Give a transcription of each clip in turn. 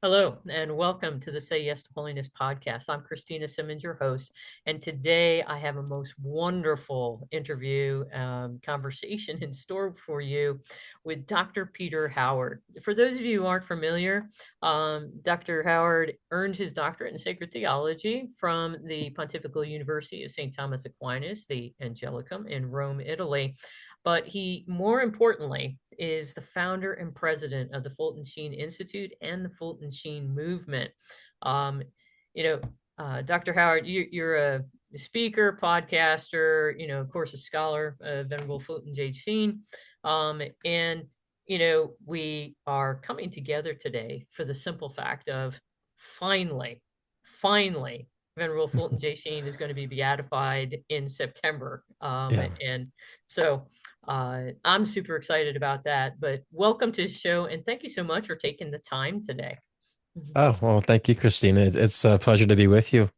Hello, and welcome to the Say Yes to Holiness podcast. I'm Christina Simmons, your host, and today I have a most wonderful interview conversation in store for you with Dr. Peter Howard. For those of you who aren't familiar, Dr. Howard earned his doctorate in sacred theology from the Pontifical University of St. Thomas Aquinas, the Angelicum in Rome, Italy. But he, more importantly, is the founder and president of the Fulton Sheen Institute and the Fulton Sheen Movement. Um, you know, Dr. Howard, you're a speaker, podcaster, of course, a scholar, Venerable Fulton J. Sheen. And, we are coming together today for the simple fact of finally, Venerable Fulton J. Sheen is going to be beatified in September. Yeah. And so I'm super excited about that. But welcome to the show, and thank you so much for taking the time today. Mhm. Oh, well, thank you, Christina. It's a pleasure to be with you.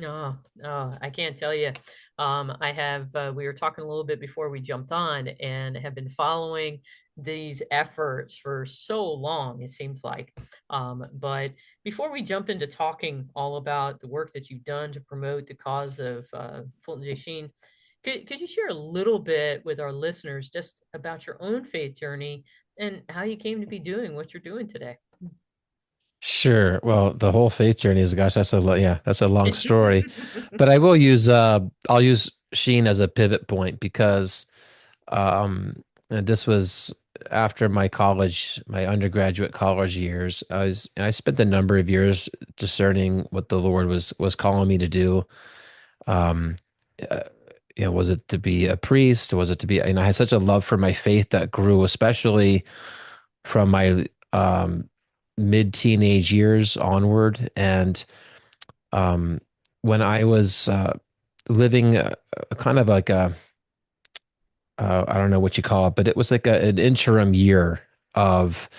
Oh, I can't tell you. I have, we were talking a little bit before we jumped on and have been following these efforts for so long, it seems like. But before we jump into talking all about the work that you've done to promote the cause of Fulton J. Sheen, could you share a little bit with our listeners just about your own faith journey and how you came to be doing what you're doing today? Sure. Well, the whole faith journey is, gosh, that's a long story. But I'll use Sheen as a pivot point because and this was after my undergraduate college years. I spent a number of years discerning what the Lord was calling me to do. Um, uh, was it to be a priest? Was it to be, I had such a love for my faith that grew, especially from my mid-teenage years onward. And um, when I was living kind of like I don't know what you call it, but it was like an interim year of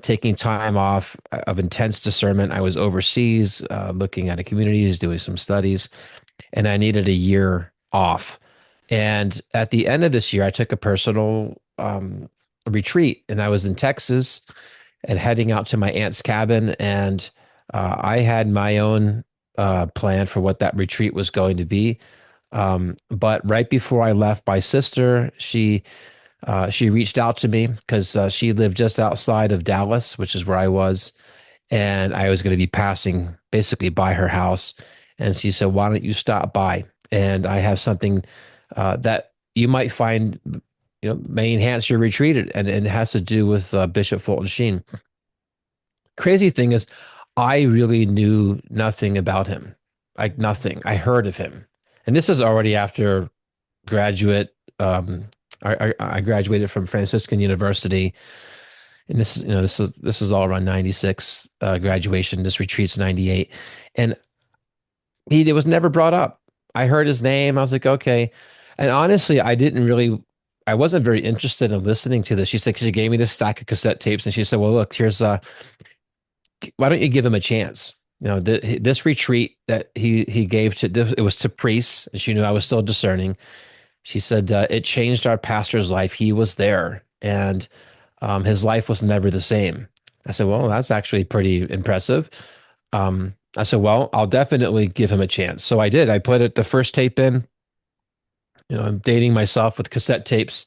taking time off of intense discernment. I was overseas looking at a communities, doing some studies, and I needed a year off. And at the end of this year, I took a personal retreat, and I was in Texas and heading out to my aunt's cabin. And I had my own plan for what that retreat was going to be. But right before I left, my sister, she reached out to me because she lived just outside of Dallas, which is where I was, and I was going to be passing basically by her house. And she said, "Why don't you stop by? And I have something that you might find, may enhance your retreat, and it has to do with Bishop Fulton Sheen." Crazy thing is, I really knew nothing about him, like nothing. I heard of him, and this is already after graduate. I graduated from Franciscan University, and this is all around 96 graduation. This retreat's 98, and it was never brought up. I heard his name. I was like, okay, and honestly, I wasn't very interested in listening to this. She said, 'cause she gave me this stack of cassette tapes, and she said, "Well, look, here's why don't you give him a chance?" This retreat that he gave it was to priests, and she knew I was still discerning. She said it changed our pastor's life. He was there, and his life was never the same. I said, "Well, that's actually pretty impressive." I said, "Well, I'll definitely give him a chance." So I did. I put the first tape in. I'm dating myself with cassette tapes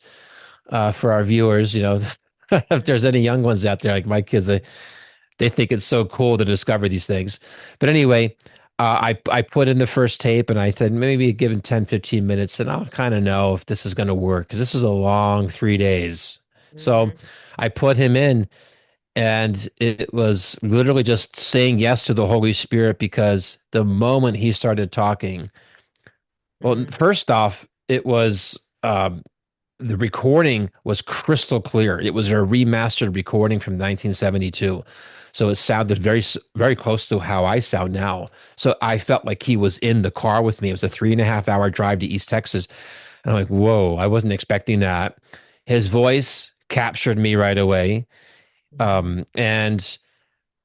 for our viewers. If there's any young ones out there, like my kids, they think it's so cool to discover these things. But anyway, I put in the first tape, and I said maybe give it 10, 15 minutes, and I'll kind of know if this is going to work because this is a long 3 days. So Mhm. I put him in, and it was literally just saying yes to the Holy Spirit because the moment he started talking, well, Mhm. first off, it was the recording was crystal clear. It was a remastered recording from 1972. So it sounded very close to how I sound now. So I felt like he was in the car with me. It was a 3.5 hour drive to East Texas. And I'm like, whoa, I wasn't expecting that. His voice captured me right away. Mhm. And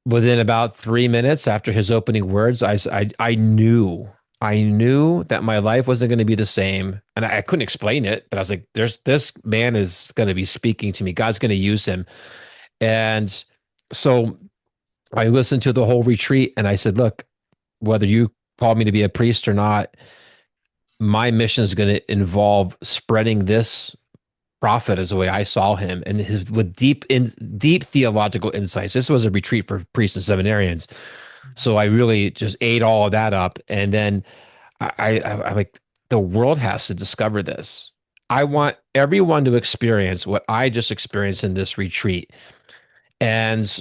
within about 3 minutes after his opening words, I knew that my life wasn't going to be the same, and I couldn't explain it. But I was like, "There's this man is going to be speaking to me. God's going to use him." And so I listened to the whole retreat and I said, look, whether you call me to be a priest or not, my mission is going to involve spreading this prophet as the way I saw him and his with deep theological insights. This was a retreat for priests and seminarians. So I really just ate all of that up. And then I'm like, the world has to discover this. I want everyone to experience what I just experienced in this retreat. And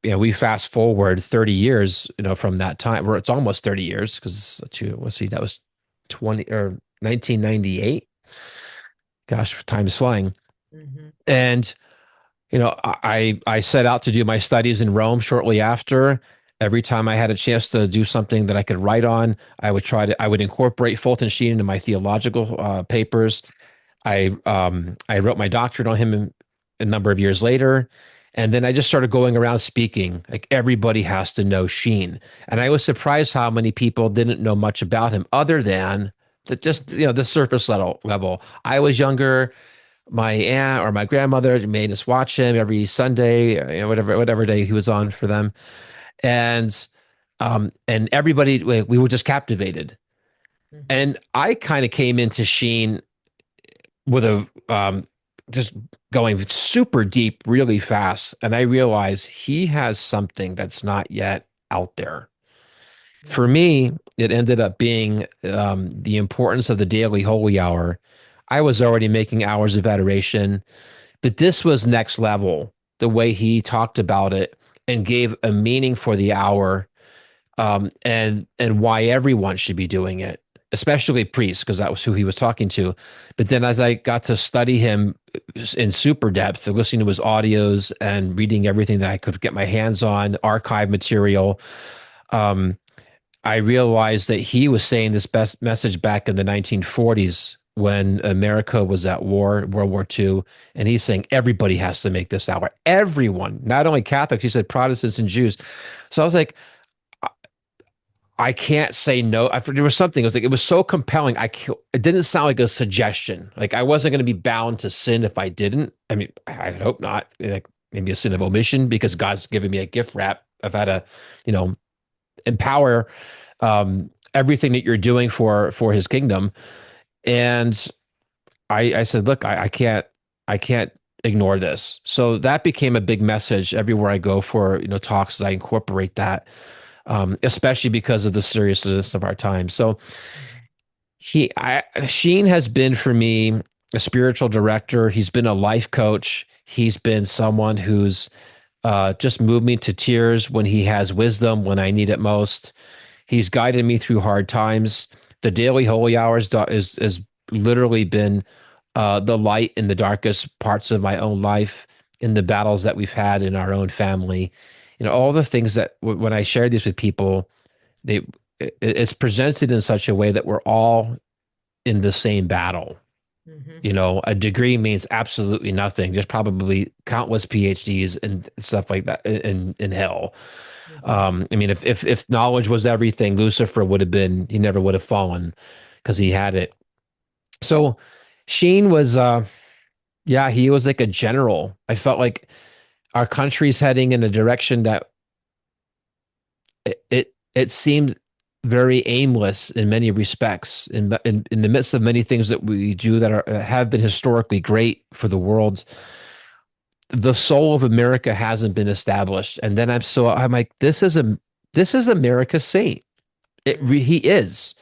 we fast forward 30 years, from that time, or it's almost 30 years because let's see, that was 20 or 1998. Gosh, time is flying. Mhm. And I set out to do my studies in Rome shortly after. Every time I had a chance to do something that I could write on, I would incorporate Fulton Sheen into my theological papers. I wrote my doctorate on him a number of years later. And then I just started going around speaking. Like everybody has to know Sheen. And I was surprised how many people didn't know much about him other than Mhm. the surface level. I was younger. My aunt or my grandmother made us watch him every Sunday, whatever day he was on for them. And everybody, we were just captivated. Mhm. And I kind of came into Sheen with a just going super deep really fast, and I realized he has something that's not yet out there. For Mhm. me, it ended up being the importance of the daily holy hour. I was already making hours of adoration, but this was next level. The way he talked about it and gave a meaning for the hour, and why everyone should be doing it, especially priests, because that was who he was talking to. But then as I got to study him in super depth, listening to his audios and reading everything that I could get my hands on, archive material, um, I realized that he was saying this best message back in the 1940s when America was at war, World War II. And he's saying everybody has to make this hour. Everyone, not only Catholics, he said Protestants and Jews. So I was like, I can't say no. There was something. It was like it was so compelling. It didn't sound like a suggestion. Like I wasn't going to be bound to sin if I didn't. I mean, I hope not. Like maybe a sin of omission because God's given me a gift wrap. I've had to, you know, empower everything that you're doing for His kingdom. And I said, look, I can't ignore this. So that became a big message everywhere I go for talks. I incorporate that, especially because of the seriousness of our time. So Mhm. Sheen has been for me a spiritual director. He's been a life coach. He's been someone who's just moved me to tears when he has wisdom when I need it most. He's guided me through hard times. The daily holy hours is literally been the light in the darkest parts of my own life, in the battles that we've had in our own family. All the things that when I share these with people, they it's presented in such a way that we're all in the same battle. Mhm. A degree means absolutely nothing. There's probably countless PhDs and stuff like that in hell. Mhm. I mean, if knowledge was everything, Lucifer would have been. He never would have fallen because he had it. So Sheen was, yeah, he was like a general. I felt like our country's heading in a direction that it seemed very aimless in many respects. In the midst of many things that we do that have been historically great for the world, the soul of America hasn't been established. And then I'm like, this is America's saint. Mhm. He is.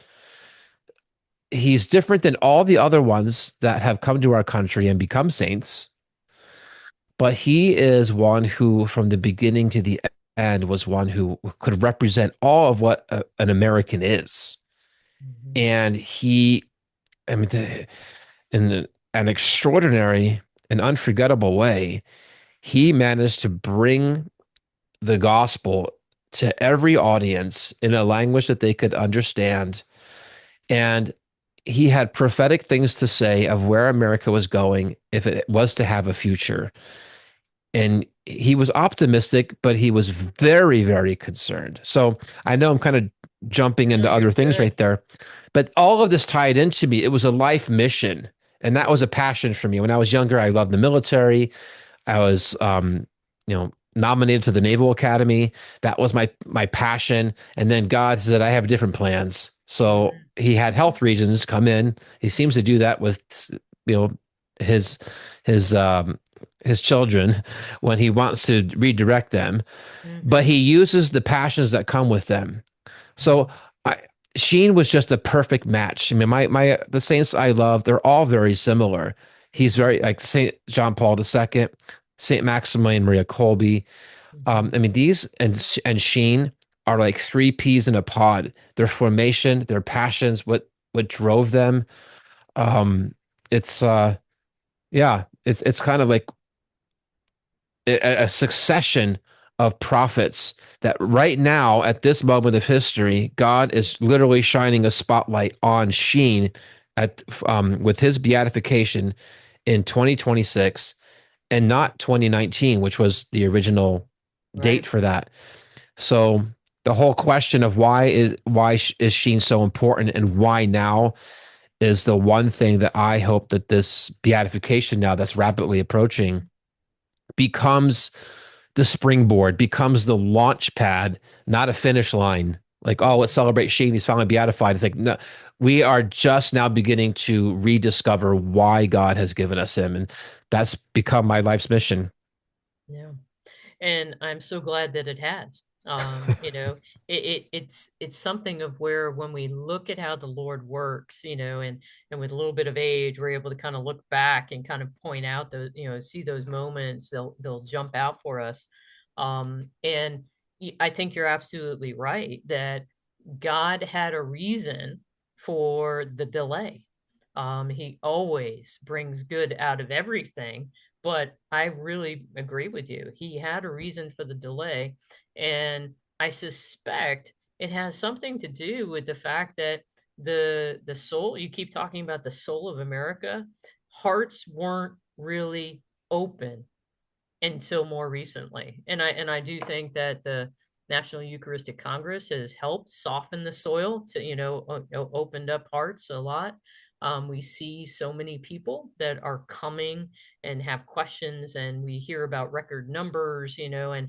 He's different than all the other ones that have come to our country and become saints, but he is one who, from the beginning to the end, was one who could represent all of what an American is. Mhm. And I mean, in an extraordinary and unforgettable way, he managed to bring the gospel to every audience in a language that they could understand. And he had prophetic things to say of where America was going if it was to have a future. And he was optimistic, but he was very, very concerned. So I know I'm kind of jumping No, into you're other things good. right there, but all of this tied into me. It was a life mission. And that was a passion for me. When I was younger, I loved the military. I was, nominated to the Naval Academy. That was my passion. And then God said, I have different plans. So Mhm. he had health reasons come in. He seems to do that with, you know, his his um his children when he wants to redirect them. But Mhm. he uses the passions that come with them. So Mhm. I, Sheen was just a perfect match. I mean, my the saints I love, they're all very similar. He's Mhm. very like Saint John Paul II, Saint Maximilian Maria Kolbe. I Mhm. mean, these and Sheen are like three peas in a pod. Their formation, their passions, what drove them. Um, it's yeah, it's kind of like a succession of prophets that right now at this moment of history God is literally shining a spotlight on Sheen at with his beatification in 2026 and not 2019, which was the original Right. date for that. So the whole question of why is Sheen so important and why now is the one thing that I hope that this beatification now that's rapidly approaching becomes the springboard, becomes the launch pad, not a finish line. Like, oh, let's Mhm. celebrate Sheen. He's finally beatified. It's like, no, we are just now beginning to rediscover why God has given us him. And that's become my life's mission. Yeah. And I'm so glad that it has. It's something of where when we look at how the Lord works, and with a little bit of age, we're able to kind of look back and kind of point out those, see those moments. They'll jump out for us. And I think you're absolutely right that God had a reason for the delay. He always brings good out of everything, but I really agree with you. He had a reason for the delay, and I suspect it has something to do with the fact that the soul, you keep talking about the soul of America, hearts weren't really open until more recently. And I do think that the National Eucharistic Congress has helped soften the soil to, opened up hearts a lot. We see so many people that are coming and have questions, and we hear about record numbers, and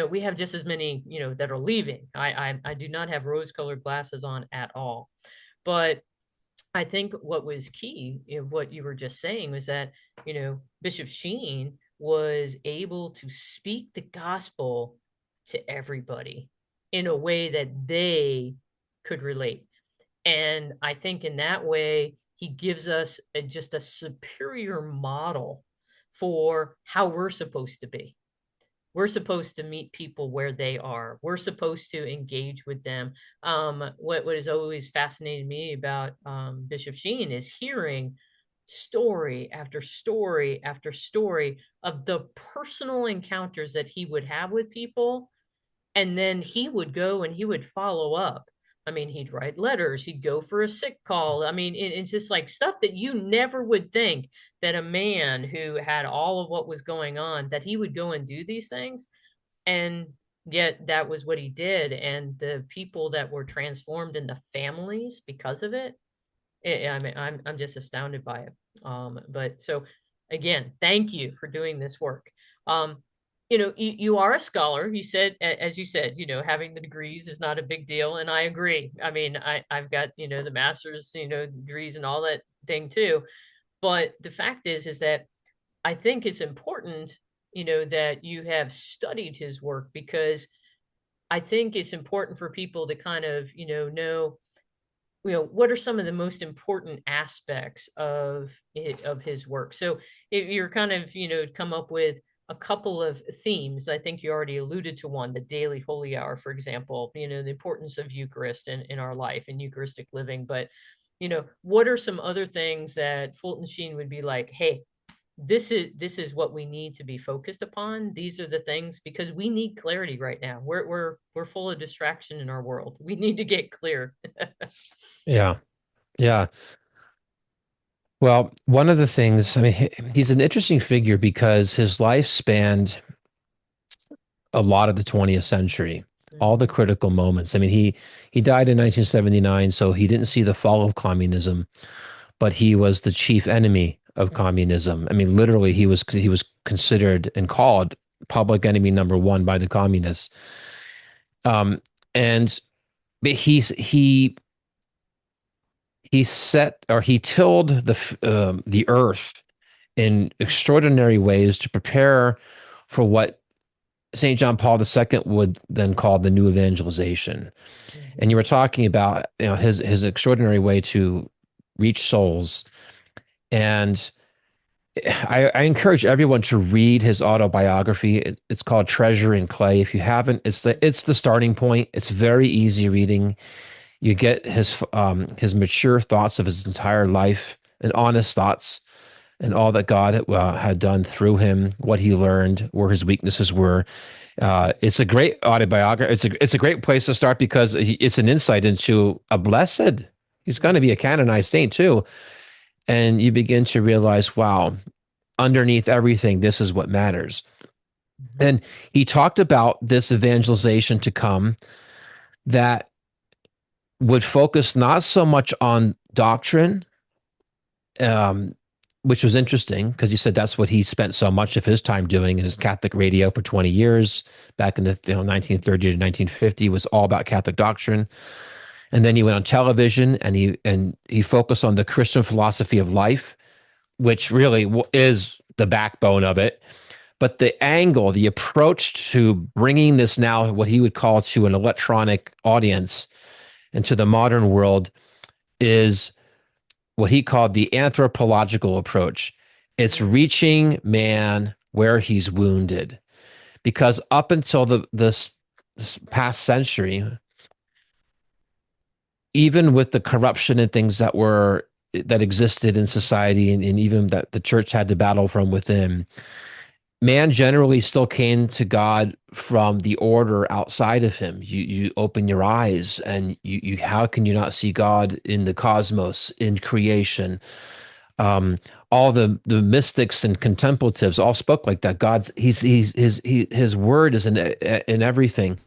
we have just as many, that are leaving. I do not have rose-colored glasses on at all, but I think what was key in what you were just saying was that, Bishop Sheen was able to speak the gospel to everybody in a way that they could relate. And I think in that way, he gives us just a superior model for how we're supposed to be. We're supposed to meet people where they are. We're supposed to engage with them. What has always fascinated me about Bishop Sheen is hearing story after story after story of the personal encounters that he would have with people, and then he would go and he would follow up. I mean, he'd write letters, he'd go for a sick call. I mean, it's just like stuff that you never would think that a man who had all of what was going on, that he would go and do these things. And yet that was what he did. And the people that were transformed in the families because of it, I mean, I'm just astounded by it. But so again, thank you for doing this work. You are a scholar. You said, as you said, having the degrees is not a big deal, and I agree. I mean, I've got the master's, degrees and all that thing too. But the fact is that I think it's important, that you have studied his work, because I think it's important for people to kind of, know what are some of the most important aspects of his work. So if you're kind of come up with a couple of themes. I think you already alluded to one, the daily holy hour, for example, the importance of Eucharist in our life and Eucharistic living. But what are some other things that Fulton Sheen would be like, hey, this is what we need to be focused upon. These are the things, because we need clarity right now. We're full of distraction in our world. We need to get clear. Yeah. Yeah. Well, one of the things, I mean, he's an interesting figure because his life spanned a lot of the 20th century, all the Mhm. critical moments. I mean, he died in 1979, so he didn't see the fall of communism, but he was the chief enemy of Mhm. communism. I mean, literally, he was considered and called. public enemy number one by the communists. Um, and he set, or he tilled the earth in extraordinary ways to prepare for what St. John Paul II would then call the new evangelization. And you were talking about, his extraordinary way to reach souls. And I encourage everyone to read his autobiography. It's called Treasure in Clay. If you haven't, it's the starting point. It's very easy reading. You get his mature thoughts of his entire life and honest thoughts and all that God had done through him, what he learned, where his weaknesses were. It's a great autobiography. It's a great place to start because it's an insight into a blessed. He's going to be a canonized saint too, and you begin to realize, wow, underneath everything, this is what matters. And he talked about this evangelization to come that would focus not so much on doctrine, which was interesting because he said that's what he spent so much of his time doing in his Catholic radio for 20 years back in the 1930 to 1950 was all about Catholic doctrine. And then he went on television and he focused on the Christian philosophy of life, which really is the backbone of it. But the angle, the approach to bringing this now, what he would call to an electronic audience and to the modern world, is what he called the anthropological approach. It's reaching man where he's wounded. Because up until this past century, even with the corruption and things that existed in society and even that the church had to battle from within, man generally still came to God from the order outside of him. You open your eyes and you how can you not see God in the cosmos, in creation? All the mystics and contemplatives all spoke like that. His word is in everything.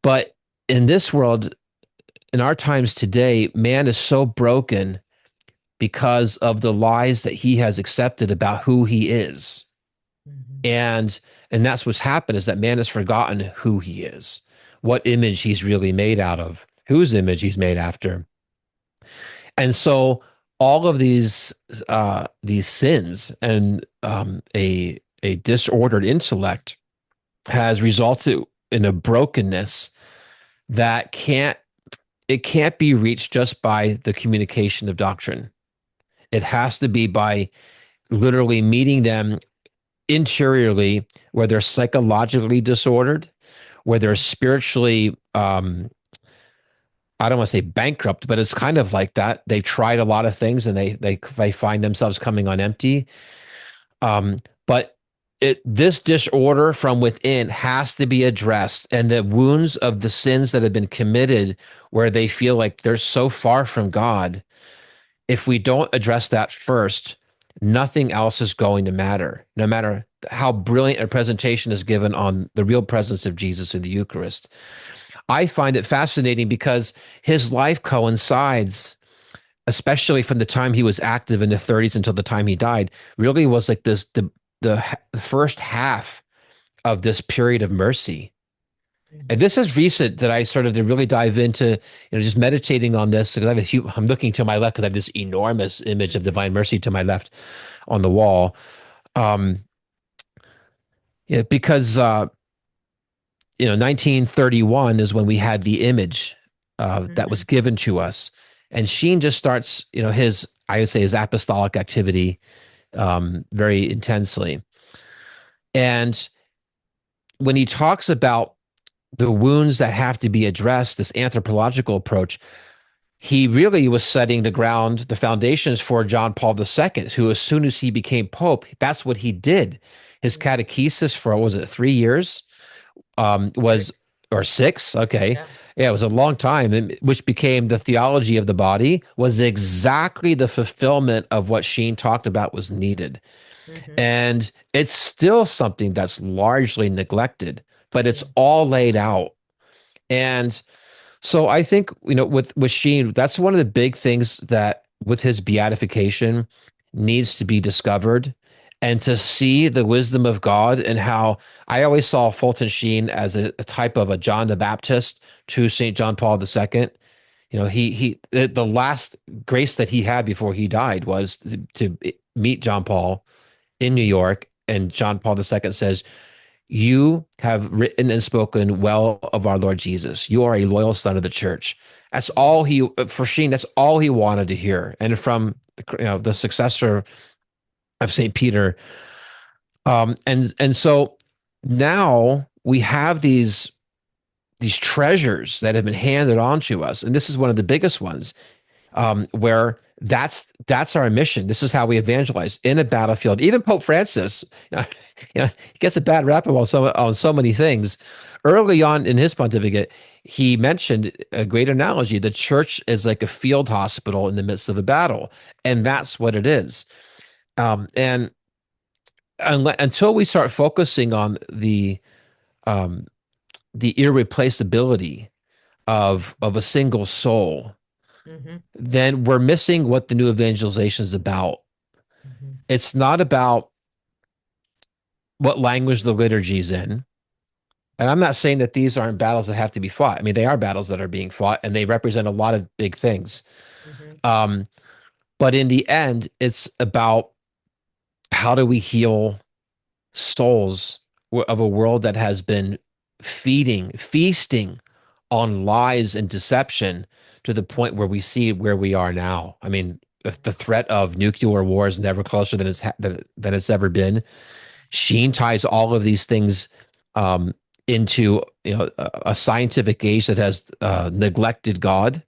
But in this world, in our times today, man is so broken because of the lies that he has accepted about who he is. And that's what's happened, is that man has forgotten who he is, what image he's really made out of, whose image he's made after. And so all of these sins and a disordered intellect has resulted in a brokenness that can't be reached just by the communication of doctrine. It has to be by literally meeting them interiorly, where they're psychologically disordered, where they're spiritually, I don't want to say bankrupt, but it's kind of like that. They've tried a lot of things and they find themselves coming on empty. But this disorder from within has to be addressed, and the wounds of the sins that have been committed, where they feel like they're so far from God, if we don't address that first, nothing else is going to matter, no matter how brilliant a presentation is given on the real presence of Jesus in the Eucharist. I find it fascinating because his life coincides, especially from the time he was active in the 30s until the time he died, really was like the first half of this period of mercy. And this is recent that I started to really dive into, just meditating on this. Because I'm looking to my left because I have this enormous image of Divine Mercy to my left on the wall. Because 1931 is when we had the image that was given to us, and Sheen just starts, I would say his apostolic activity very intensely. And when he talks about the wounds that have to be addressed, this anthropological approach, he really was setting the foundations for John Paul II, who, as soon as he became Pope, that's what he did. His catechesis for, what was it, 3 years? Was, or 6? Okay. Yeah, it was a long time, which became the theology of the body, was exactly the fulfillment of what Sheen talked about was needed. And it's still something that's largely neglected, but it's all laid out. And so I think, with Sheen, that's one of the big things that with his beatification needs to be discovered and to see the wisdom of God and how I always saw Fulton Sheen as a type of a John the Baptist to St. John Paul II. You know, the last grace that he had before he died was to meet John Paul in New Mhm. York. And John Paul II says, "You have written and spoken well of our Lord Jesus. You are a loyal son of the church." That's Mhm. all he, for Sheen, that's all he wanted to hear. And from the successor of St. Peter. And so now we have these treasures that have been handed on to us. And this is one of the biggest ones, where that's our mission. This is how we evangelize in a battlefield. Even Pope Francis, he gets a bad rap on so many things. Early on in his pontificate, he mentioned a great analogy. The church is like a field hospital in the midst of a battle, and Mhm. that's what it is. And until we start focusing on um, the irreplaceability of a single soul, Mhm. then we're missing what the new evangelization is about. Mhm. It's not about what language the liturgy is in. And I'm not saying that these aren't battles that have to be fought. I mean, they are battles that are being fought, and they represent a lot of big things. Mhm. Um, but in the end, it's about how do we heal souls of a world that has been feasting on lies and deception to the point where Mhm. we see where we are now. I mean, the threat of nuclear war is never closer than it's ever been. Sheen ties all of these things um, into a scientific age that has neglected God,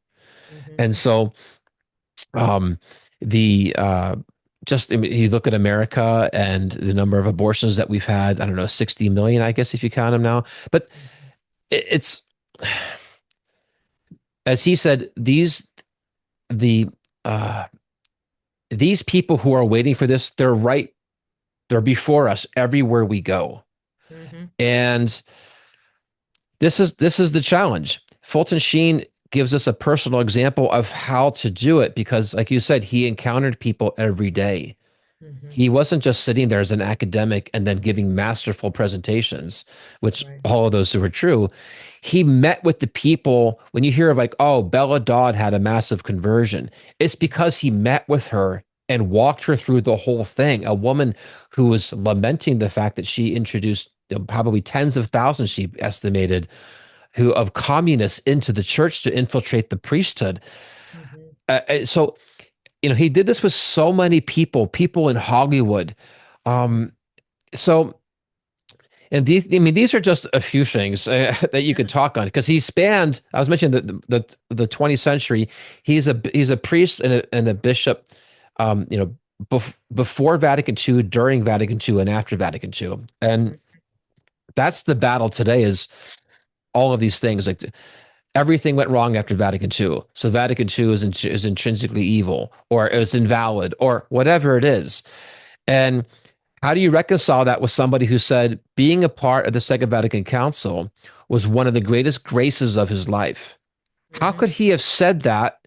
Mhm. and so um, the just I mean, you look at America and the number of abortions that we've had. I don't know, 60 million, I guess, if you count them now. But Mhm. it's as he said, the uh, these people who are waiting for this, they're right, they're before us everywhere we go, Mhm. and this is the challenge. Fulton Sheen gives us a personal example of how to do it because, like you said, he encountered people every day. Mhm. He wasn't just sitting there as an academic and then giving masterful presentations, which Right. all of those who were true. He met with the people. When you hear of like, oh, Bella Dodd had a massive conversion, it's Mhm. because he met with her and walked her through the whole thing. A woman who was lamenting the fact that she introduced probably tens of thousands, she estimated, who of communists into the church to infiltrate the priesthood. Mhm. So he did this with so many people in Hollywood. Mhm. Um, so, and these are just a few things that you could Yeah. talk on because he spanned. I was mentioning the 20th century. He's a priest and a bishop. Before Vatican II, during Vatican II, and after Vatican II, and Mhm. that's the battle today. Is all of these things like everything went wrong after Vatican II. So Vatican II is intrinsically evil or is invalid or whatever it is. And how do you reconcile that with somebody who said being a part of the Second Vatican Council was one of the greatest graces of his life? How Mhm. could he have said that?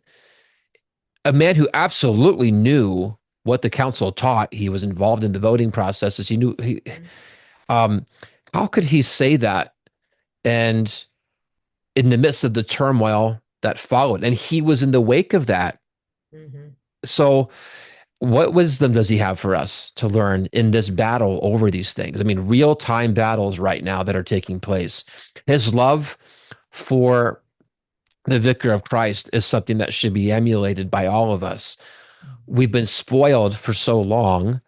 A man who absolutely knew what the council taught. He was involved in the voting processes. He knew Mhm. um, how could he say that? And in the midst of the turmoil that followed, and he was in the wake of that. Mhm. So what wisdom does he have for us to learn in this battle over these things? I mean, real time battles right now that are taking place. His love for the vicar of Christ is something that should be emulated by all of us. Mhm. We've been spoiled for so long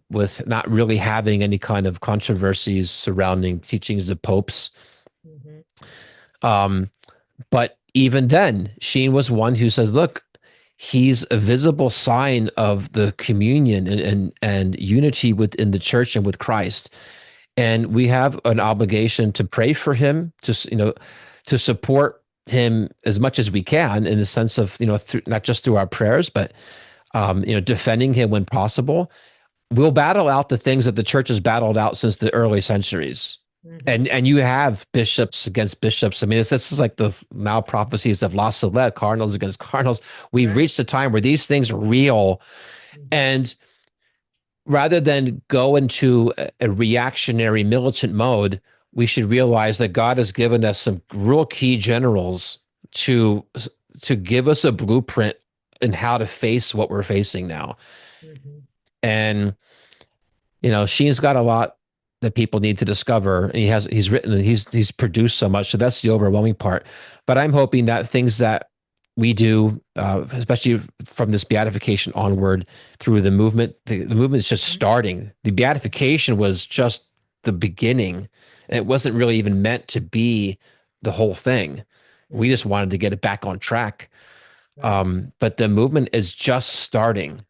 with not really having any kind of controversies surrounding teachings of popes. Mhm. Um, But even then, Sheen was one who says, look, he's a visible sign of the communion and unity within the church and with Christ. And we have an obligation to pray for him, to support him as much as we can in the sense of, not just through our prayers, but, defending him when possible. We'll battle out the things that the church has battled out since the early centuries. Mhm. And you have bishops against bishops. I mean, this is like the now prophecies of La Salette, cardinals against cardinals. We've Right. reached a time where these things are real. Mhm. And rather than go into a reactionary militant mode, we should realize that God has given us some real key generals to to give us a blueprint in how to face what we're facing now. Mhm. And Sheen's got a lot that people need to discover. And he's written and he's produced so much. So that's the overwhelming part. But I'm hoping that things that we do, especially from this beatification onward through the movement, the movement is just Mhm. starting. The beatification was just the beginning. It wasn't really even meant to be the whole thing. We just Mhm. wanted to get it back on track. Right. But the movement is just starting.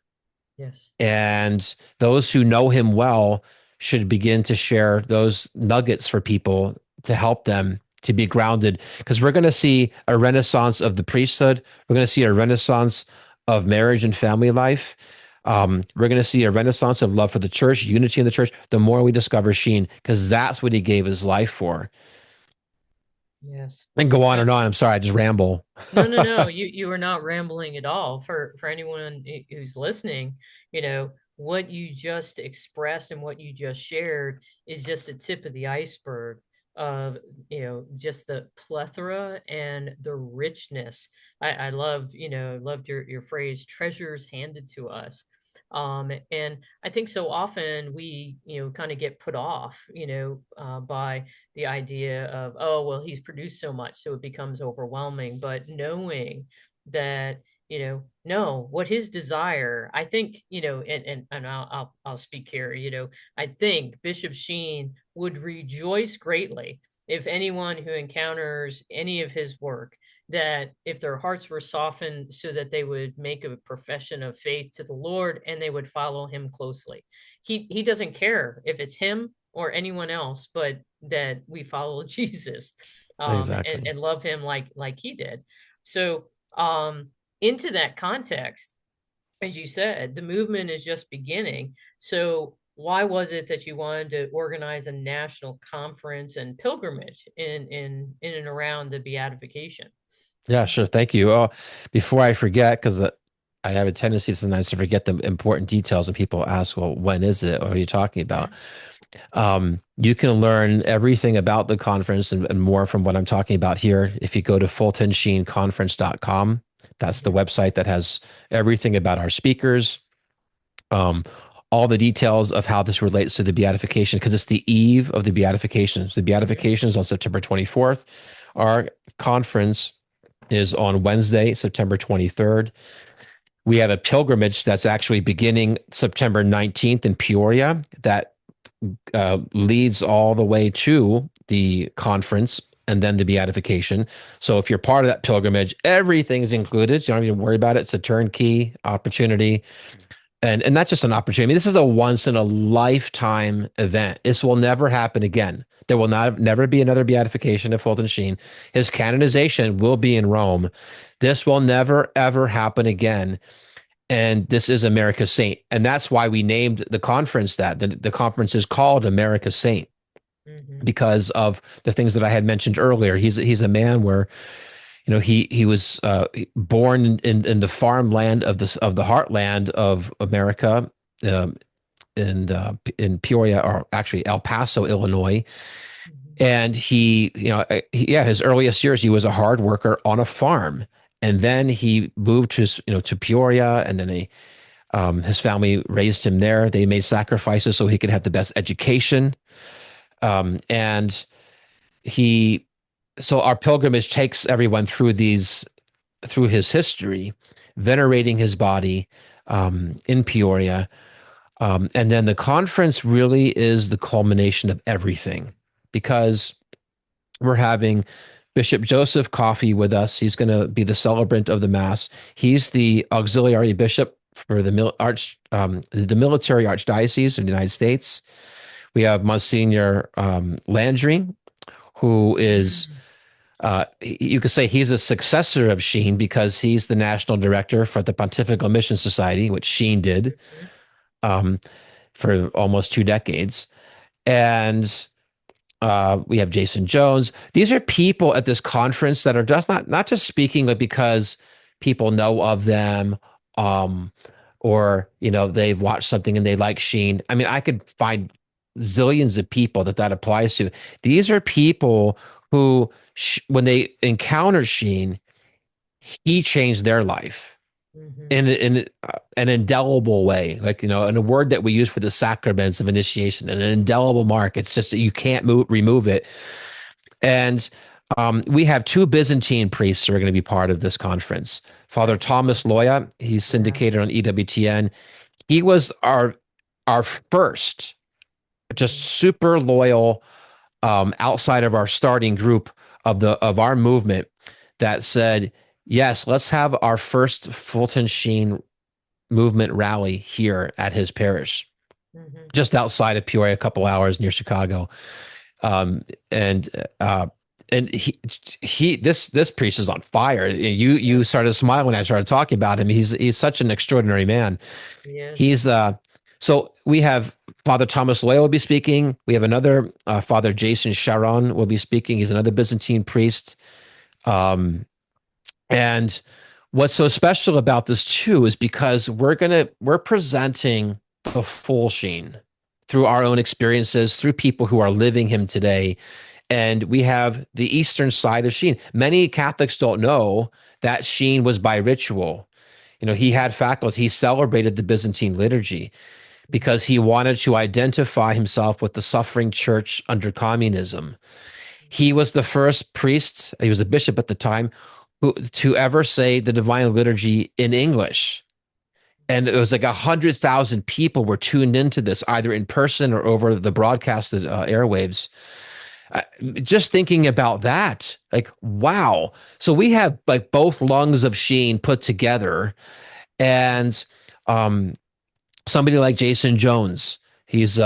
Yes. And those who know him well should begin to share those nuggets for people to help them to be grounded. Because we're going to see a renaissance of the priesthood. We're going to see a renaissance of marriage and family life. We're going to see a renaissance of love for the church, unity in the church, the more we discover Sheen, because that's what he gave his life for. Yes. And go on and on. I'm sorry, I just ramble. No, no, no. You are not rambling at all. For anyone who's listening, what you just expressed and what you just shared is just the tip of the iceberg of, just the plethora and the richness. I love, loved your phrase, treasures handed to us. And I think so often we, kind of get put off, by the idea of, oh, well, he's produced so much, so it becomes overwhelming. But knowing that, no, what his desire, I think, and I'll speak here, I think Bishop Sheen would rejoice greatly if anyone who encounters any of his work, that if their hearts were softened so that they would make a profession of faith to the Lord and they would follow him closely. He doesn't care if it's him or anyone else, but that we follow Jesus, and, Exactly. and love him like he did. So, into that context, as you said, the movement is just beginning. So why was it that you wanted to organize a national conference and pilgrimage in and around the beatification? Yeah, sure. Thank you. Oh, before I forget, because I have a tendency sometimes to forget the important details, and people ask, "Well, when is it? What are you talking about?" Mhm. You can learn everything about the conference and more from what I'm talking about here if you go to fultonsheenconference.com. That's the Mhm. website that has everything about our speakers, um, all the details of how this relates to the beatification, because it's the eve of the beatification. So the Mhm. beatification is on September 24th. Our conference is on Wednesday, September 23rd. We have a pilgrimage that's actually beginning September 19th in Peoria that leads all the way to the conference and then the beatification. So if you're part of that pilgrimage, everything's included. You don't even worry about it. It's a turnkey opportunity. And not just an opportunity. I mean, this is a once in a lifetime event. This will never happen again. There will never be another beatification of Fulton Sheen. His canonization will be in Rome. This will never ever happen again. And this is America's Saint. And that's why we named the conference that. The conference is called America's Saint Mhm. because of the things that I had mentioned earlier. He's a man where he was born in the farmland of the heartland of America, um, in Peoria, or actually El Paso, Illinois. Mhm. And yeah, his earliest years, he was a hard worker on a farm, and then he moved to Peoria, and then his family raised him there. They made sacrifices so he could have the best education, and he. So our pilgrimage takes everyone through his history, venerating his body in Peoria. And then the conference really is the culmination of everything because we're having Bishop Joseph Coffey with us. He's going to be the celebrant of the Mass. He's the auxiliary bishop for the military archdiocese of the United States. We have Monsignor Landry, who is Mhm. you could say he's a successor of Sheen because he's the national director for the Pontifical Mission Society, which Sheen did Mhm. um, for almost 2 decades. And we have Jason Jones. These are people at this conference that are just not just speaking, but because people know of them. Um, or they've watched something and they like Sheen. I mean, I could find zillions of people that applies to. These are people who, when they encounter Sheen, he changed their life Mhm. in an indelible way, like in a word that we use for the sacraments of initiation, an indelible mark. It's just that you can't remove it. And we have two Byzantine priests who are going to be part of this conference. Father That's Thomas wonderful. Loya, he's Yeah. syndicated on EWTN. He was our first, just Mhm. super loyal, outside of our starting group of our movement, that said, yes, let's have our first Fulton Sheen movement rally here at his parish, Mhm. just outside of Peoria, a couple hours near Chicago. Um, and uh, and this priest is on fire. You Yeah. started smiling when I started talking about him. He's such an extraordinary man. Yes. He's so we have Father Thomas Loya will be speaking. We have another Father Jason Sharon will be speaking. He's another Byzantine priest. Um, and what's so special about this too is because we're presenting the full Sheen through our own experiences, through people who are living him today. And we have the eastern side of Sheen. Many Catholics don't know that Sheen was by ritual. He Mhm. had faculties. He celebrated the Byzantine liturgy Mhm. because he wanted to identify himself with the suffering church under communism. He was the first priest, he was a bishop at the time, to ever say the Divine Liturgy in English. And it was like 100,000 people were tuned into this, either in person or over the broadcasted airwaves. Uh, just thinking about that, like, wow. So we have like both lungs of Sheen put together, and um, somebody like Jason Jones. He's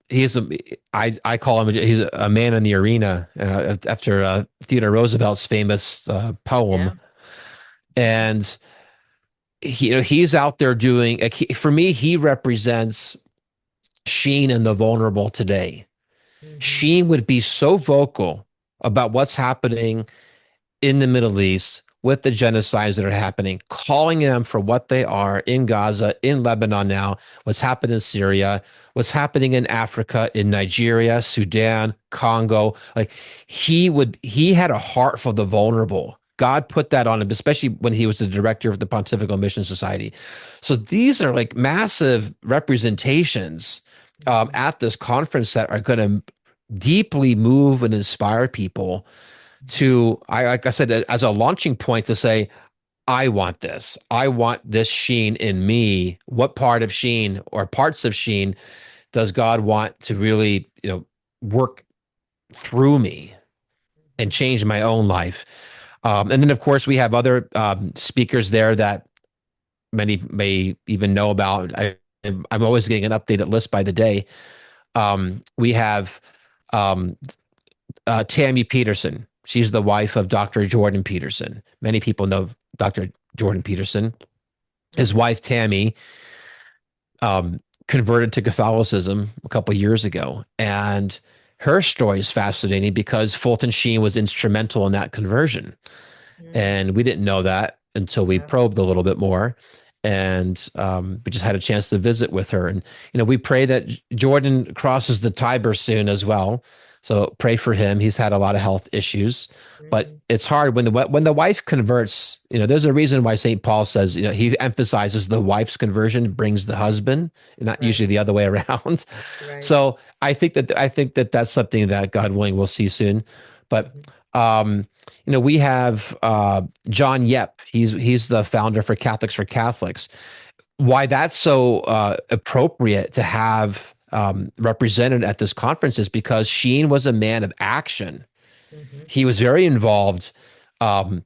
he's a I call him he's a man in the arena after Theodore Roosevelt's famous poem, Yeah. Mhm. and he's out there doing. Like, for me, he represents Sheen and the vulnerable today. Mhm. Sheen would be so vocal about what's happening in the Middle East with the genocides that are happening, calling them for what they are in Gaza, in Lebanon now, what's happened in Syria, what's happening in Africa, in Nigeria, Sudan, Congo. Like he had a heart for the vulnerable. God put that on him, especially when he was the director of the Pontifical Mission Society. So these are like massive representations Mhm. at this conference that are going to deeply move and inspire people Mhm. to, like I said, as a launching point to say, I want this. I want this Sheen in me. What part of Sheen or parts of Sheen does God want to really, work through me and Mhm. change my own life? And then, of course, we have other speakers there that many may even know about. I'm always getting an updated list by the day. We have um, Tammy Peterson. She's the wife of Dr. Jordan Peterson. Many people know Dr. Jordan Peterson. His Mhm. wife, Tammy, converted to Catholicism a couple years ago. And her story is fascinating because Fulton Sheen was instrumental in that conversion. Mhm. And we didn't know that until we Yeah. probed a little bit more. And we just had a chance to visit with her. And, we pray that Jordan crosses the Tiber soon as well. So pray for him. He's had a lot of health issues, but Mhm. it's hard when the wife converts. There's a reason why St. Paul says, he emphasizes the wife's conversion brings the husband, and not Right. usually the other way around. Right. So I think that that's something that God willing we'll see soon. But Mhm. um, we have John Yep. He's the founder for Catholics for Catholics. Why that's so appropriate to have represented at this conference is because Sheen was a man of action. Mhm. He was very involved um,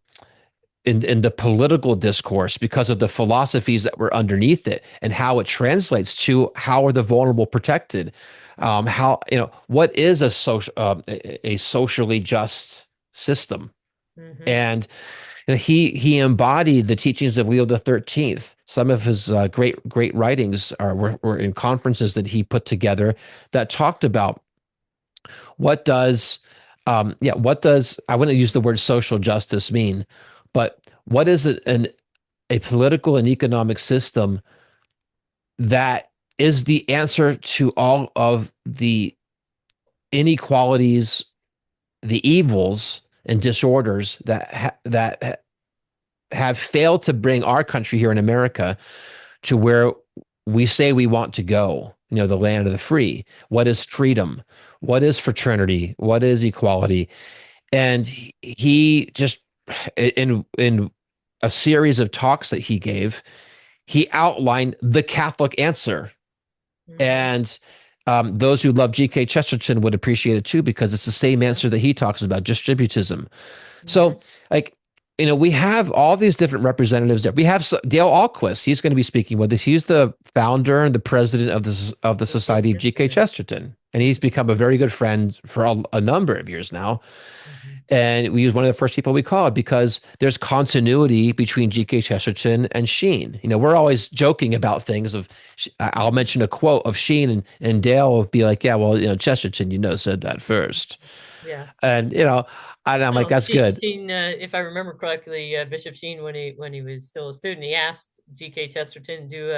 in the political discourse because of the philosophies that were underneath it and how it translates to how are the vulnerable protected. How what is a socially just system, Mhm. and he embodied the teachings of Leo the 13th. Some of his great writings were in conferences that he put together that talked about what does what does, I wouldn't use the word social justice mean, but what is it a political and economic system that is the answer to all of the inequalities, the evils and disorders that have failed to bring our country here in America to where we say we want to go, the land of the free. What is freedom? What is fraternity? What is equality? And he just, in a series of talks that he gave, he outlined the Catholic answer. Mhm. And those who love G.K. Chesterton would appreciate it too, because it's the same Yeah. answer that he talks about, distributism. So, Mhm. like, we have all these different representatives there. We have Dale Ahlquist. He's going to be speaking with us. He's the founder and the president of the G.K. Society of G.K. Chesterton. Chesterton, and he's Mhm. become a very good friend for a number of years now. Mhm. And we use one of the first people we called because there's continuity between G.K. Chesterton and Sheen. We're always joking about things of, I'll mention a quote of Sheen and Dale will be like, yeah, well, Chesterton, said that first. Yeah. And, and I'm like, No, that's good. Sheen, if I remember correctly, Bishop Sheen, when he was still a student, he asked G.K. Chesterton do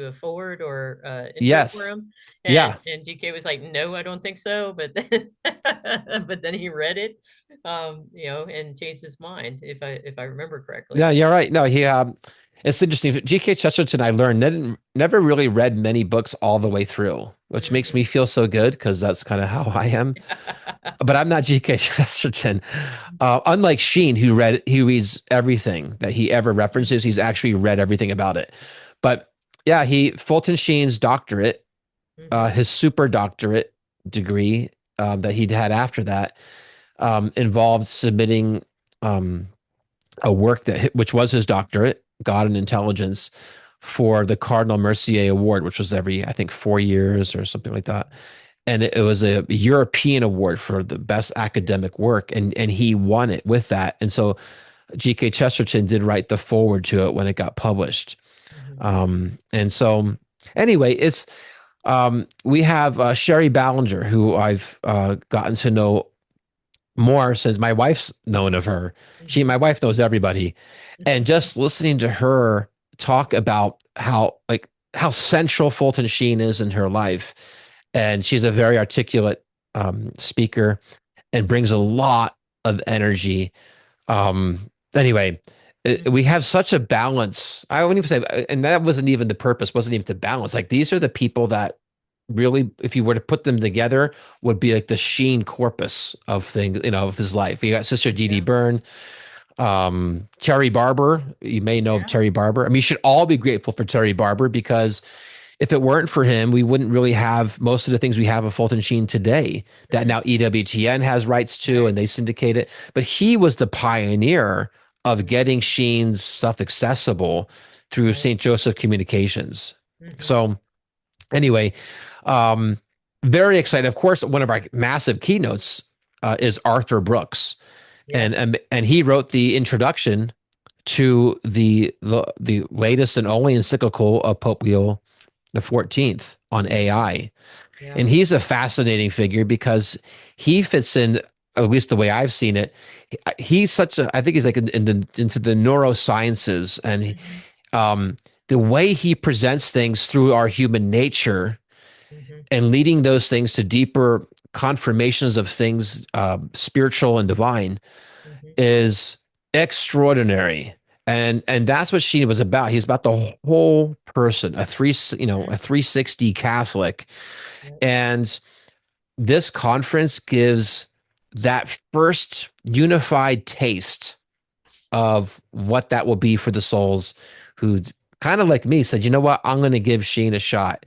a forward or intro for Yes. him, and Yeah. and G.K. was like, "No, I don't think so." But then, but then he read it, and changed his mind, if I remember Yeah, correctly. you're right. No, it's interesting. G.K. Chesterton, I learned, never really read many books all the way through, which makes me Mhm. feel so good because that's kind of how I am. But I'm not G.K. Chesterton. Unlike Sheen, he reads everything that he ever references. He's actually read everything about it. But yeah, Fulton Sheen's doctorate, Mhm. his super doctorate degree that he'd had after that, involved submitting um, a work which was his doctorate, God and Intelligence, for the Cardinal Mercier Award, which was every, I think, 4 years or something like that. And it was a European award for the best academic work, and he won it with that. And so G.K. Chesterton did write the foreword to it when it got published. Mhm. And so anyway, we have Sherry Ballinger, who I've gotten to know more since my wife's known of her. Mhm. My wife knows everybody, and just listening to her talk about how central Fulton Sheen is in her life, and she's a very articulate speaker and brings a lot of energy. Anyway, we Mhm. have such a balance. I wouldn't even say, and that wasn't even the purpose. Wasn't even to balance. Like these are the people that really, if you were to put them together, would be like the Sheen corpus of things, of his life. You got Sister Dee Dee Yeah. Byrne, Terry Barber. You may know of Yeah. Terry Barber. I mean, you should all be grateful for Terry Barber because if it weren't for him, we wouldn't really have most of the things we have of Fulton Sheen today that Mhm. now EWTN has rights to Right. and they syndicate it. But he was the pioneer of getting Sheen's stuff accessible through Right. St. Joseph Communications. Mhm. So anyway, um, very excited. Of course, one of our massive keynotes is Arthur Brooks, and, Yes. and and he wrote the introduction to the latest and only encyclical of Pope Leo the 14th on Mhm. AI. Yeah. And he's a fascinating figure because he fits in, at least the way I've seen it. He's I think he's like into the neurosciences and Mhm. um, the way he presents things through our human nature Mhm. and leading those things to deeper confirmations of things spiritual and divine Mhm. is extraordinary. And that's what she was about. He's about the whole person, a Mhm. 360 Catholic. Yep. And this conference gives that first unified taste of what that will be for the souls who kind of like me said, you know what, I'm going to give Sheen a shot.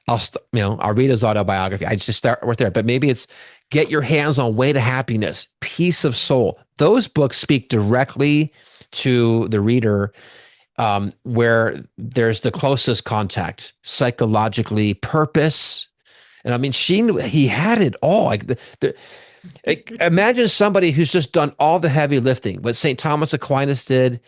I'll read his autobiography. I just start right there. But maybe it's Get Your Hands on Way to Happiness, Peace of Mhm. Soul. Those books speak directly to the reader, where there's the closest contact psychologically, purpose. And I mean, he had it all. Like, imagine somebody who's just done all the heavy lifting, what St. Thomas Aquinas did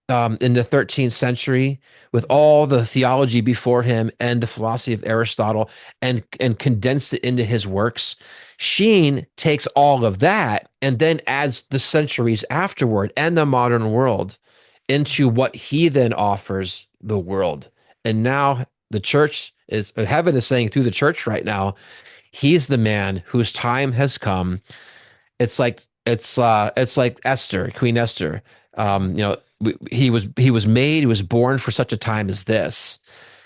in the 13th century with Mhm. all the theology before him and the philosophy of Aristotle and condensed it into his works. Sheen takes all of that and then adds the centuries afterward and the modern world into Mhm. what he then offers the world. And now The church is, heaven is saying through the church right now, he's the man whose time has come. It's like Esther, Queen Esther. Mhm. He was born for such a time as this.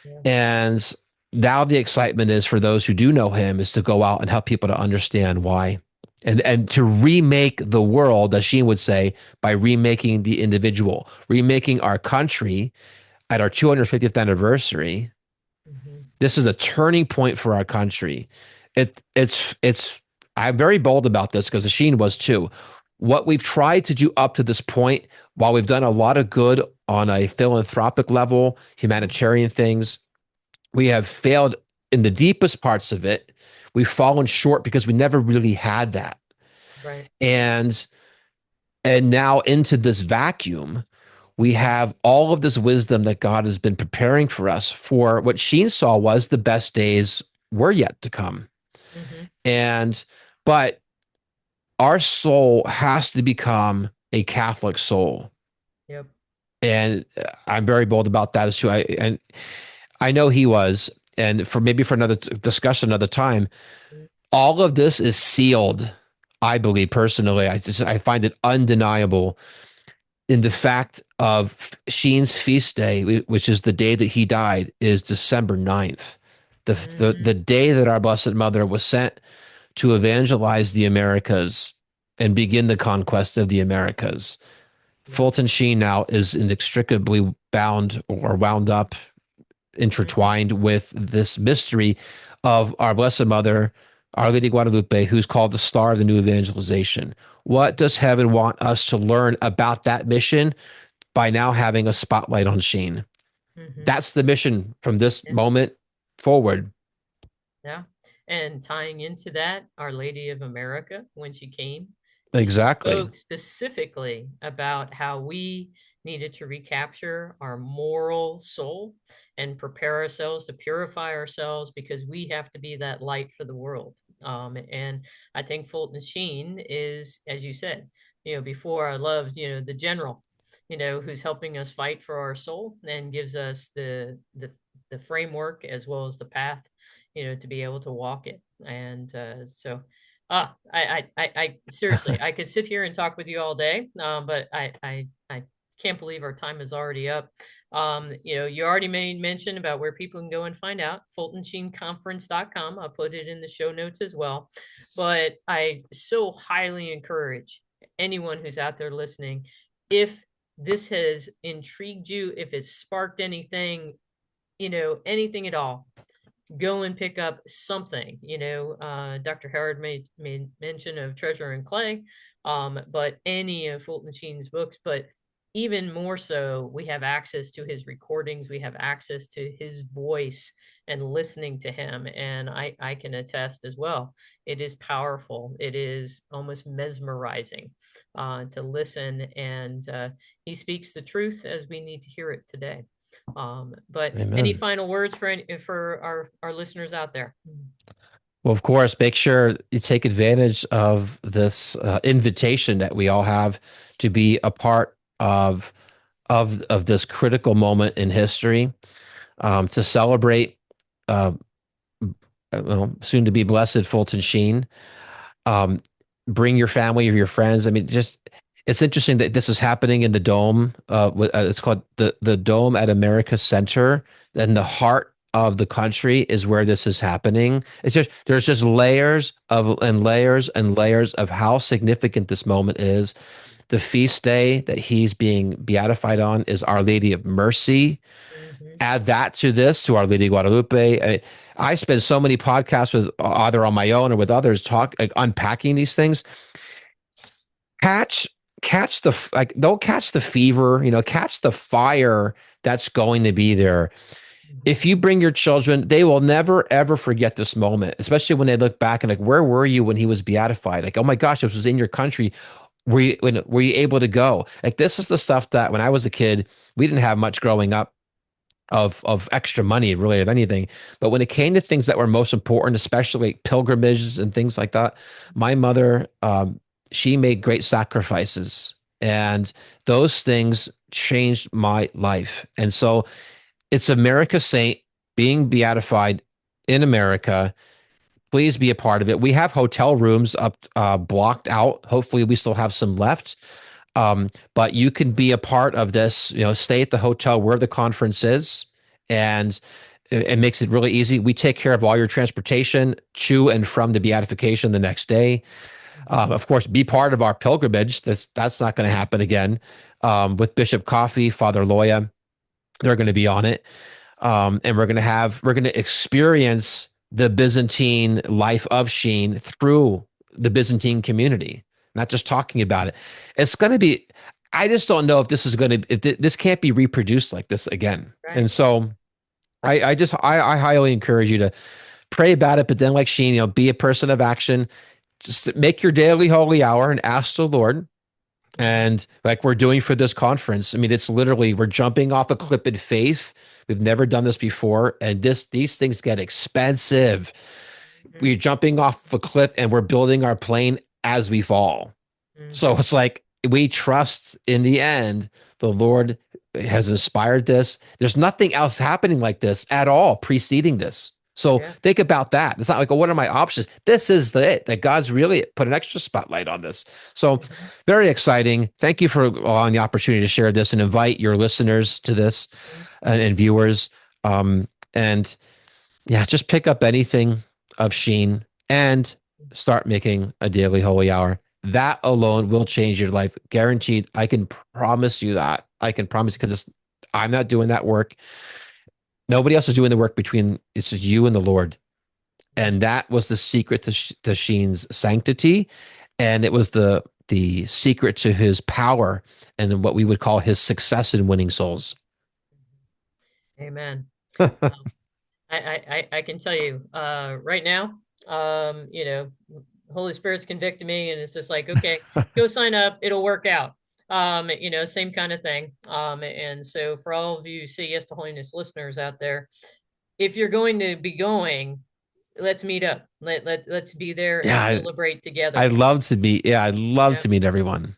Yeah. And now the excitement is for those who do know him is to go out and help people to understand why. And to remake the world, as Sheen would say, by remaking the individual, remaking our country at our 250th anniversary. Mhm. This is a turning point for our country. It's I'm very bold about this because Sheen was too. What we've tried to do up to this point, while we've done a lot of good on a philanthropic level, humanitarian things, we have failed in the deepest parts of it. We've fallen short because we never really had that. Right. And now into this vacuum, we have all of this wisdom that God has been preparing for us for what Sheen saw was the best days were yet to come. Mhm. And but our soul has to become a Catholic soul. Yep. And I'm very bold about that as too. I know he was, and for maybe for another discussion another time, Mm. all of this is sealed. I believe personally, I find it undeniable in the fact of Sheen's feast day, which is the day that he died, is December 9th. The Mhm. day that our Blessed Mother was sent to evangelize the Americas and begin the conquest of the Americas. Yep. Fulton Sheen now is inextricably bound or wound up, Mhm. intertwined with this mystery of our Blessed Mother, Our Lady Guadalupe, who's called the star of the new evangelization. What does heaven want us to learn about that mission by now having a spotlight on Sheen? Mhm. That's the mission from this Yeah. moment forward. Yeah. And tying into that, Our Lady of America, when she came, she Exactly. spoke specifically about how we needed to recapture our moral soul and prepare ourselves to purify ourselves because we have to be that light for the world. And I think Fulton Sheen is, as you said, before I loved, the general, who's helping us fight for our soul and gives us the framework as well as the path to be able to walk it. And I seriously, I could sit here and talk with you all day, but I can't believe our time is already up. You already made mention about where people can go and find out fultonsheenconference.com. I'll put it in the show notes as well. But I so highly encourage anyone who's out there listening, if this has intrigued you, if it's sparked anything, anything at all, go and pick up something. Dr. Howard made mention of Treasure and Clay, but any of Fulton Sheen's books, but even more so, we have access to his recordings, we have access to his voice and listening to him. And I can attest as well. It is powerful. It is almost mesmerizing to listen. And he speaks the truth as we need to hear it today. But any Amen. final words for our listeners out there? Well, of course, make sure you take advantage of this invitation that we all have to be a part of this critical moment in history, to celebrate uh, well, soon to be blessed Fulton Sheen. Um, bring your family or your friends. I mean, just it's interesting that this is happening in the Dome. It's called the Dome at America Center, and the heart of the country is where this is happening. It's just there's just layers of and layers and layers of how significant this moment is. The feast day that he's being beatified on is Our Lady of Mercy. Mhm. Add that to this, to Our Lady Guadalupe. I spend so many podcasts with either on my own or with others talk like unpacking these things. Catch catch the like don't catch the fever, catch the fire that's going to be there. If Mhm. you bring your children, they will never ever forget this moment, especially when they look back and like, where were you when he was beatified? Like, oh my gosh, this was in your country. Were you able to go? Like, this is the stuff that when I was a kid, we didn't have much growing up of extra money, really, of anything. But when it came to things that were most important, especially like pilgrimages and things like that, my mother, she made great sacrifices, and those things changed my life. And so it's America's saint being beatified in America. Please be a part of it. We have hotel rooms up blocked out. Hopefully, we still have some left. But you can be a part of this. Stay at the hotel where the conference is, and it makes it really easy. We take care of all your transportation to and from the beatification the next day. Mhm. Of course, be part of our pilgrimage. That's not going to happen again. With Bishop Coffey, Father Loya, they're going to be on it, and we're going to experience the Byzantine life of Sheen through the Byzantine community, not just talking about it. It's going to be. I just don't know if this is going to. If this can't be reproduced like this again. And Right. so I highly encourage you to pray about it, but then like Sheen, be a person of action. Just make your daily holy hour and ask the Lord. Mhm. And like we're doing for this conference, I mean, it's literally we're jumping off a cliff in faith. We've never done this before, and these things get expensive. We're Mhm. jumping off a cliff and we're building our plane as we fall. So Mhm. it's like we trust in the end the Lord has inspired this. There's nothing else happening like this at all preceding this. So Yeah. think about that. It's not like, oh, what are my options? This is it that God's really put an extra spotlight on this. So Mhm. very exciting. Thank you for allowing the opportunity to share this and invite your listeners to this and viewers. And yeah, just pick up anything of Sheen and start making a daily holy hour. That alone will change your life. Guaranteed. I can promise you that. I can promise because I'm not doing that work. Nobody else is doing the work between it's just you and the Lord. And Mhm. that was the secret to Sheen's sanctity. And it was the secret to his power and what we would call his success in winning souls. Amen. I can tell you right now, you know, Holy Spirit's convicting me, and it's just like, okay, go sign up, it'll work out. Same kind of thing. And so for all of you Say Yes to Holiness listeners out there, if you're going to be going, let's meet up. Let's be there and Yeah, celebrate I'd together. love to meet. Yeah, I'd love Yeah. to meet everyone.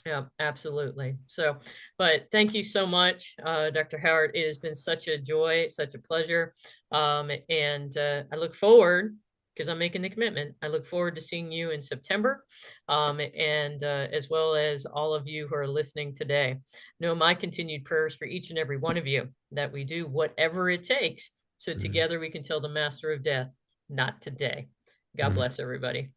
Yeah, absolutely. So, but thank you so much, Dr. Howard. It has been such a joy, such a pleasure. And I look forward, because I'm making the commitment, I look forward to seeing you in September, and as well as all of you who are listening today. Know my continued prayers for each and every one of you that we do whatever it takes so Mm, together we can tell the master of death, not today. God mm. bless everybody.